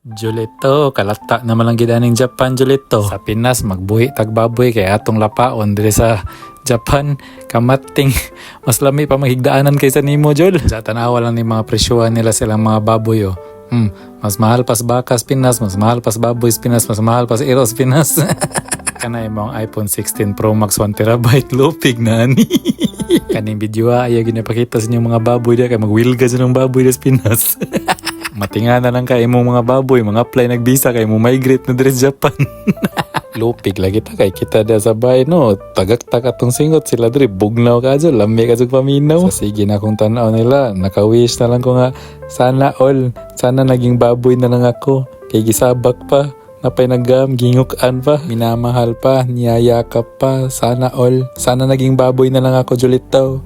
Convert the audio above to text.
Julito, kalata naman lang gidaning Japan, Julito. Sa Pinas, magbuhi tagbaboy kay atong lapaon diri sa Japan. Kamating, mas lami pa maghigdaanan kaysa nimo, Jul. Sa tanawa lang ni mga presyuhan nila silang mga baboy, oh. Mas mahal pas bakas Pinas, mas mahal pas baboy Pinas, mas mahal pas eros Pinas. Kanay mong iPhone 16 Pro Max 1TB lupig na ani. Kaning video ayaw ginapakita sa inyong mga baboy dia kay magwilga sa ng baboy sa Pinas. Matinga na lang kay imong mga baboy, mga apply nagbisa kay mo migrate na diri sa Japan. Lupig lagi ta kay kita da sa bay no. Tagak-tak atong singot sila diri bugnaw ka dyan, lami ka sa paminaw. So sige na kung tanaw nila, naka-wish na lang ko nga sana naging baboy na lang ako. Kay gisabak pa. Napay nagam, gingukan pa, minamahal pa, niyayakap pa, sana naging baboy na lang ako, Julito.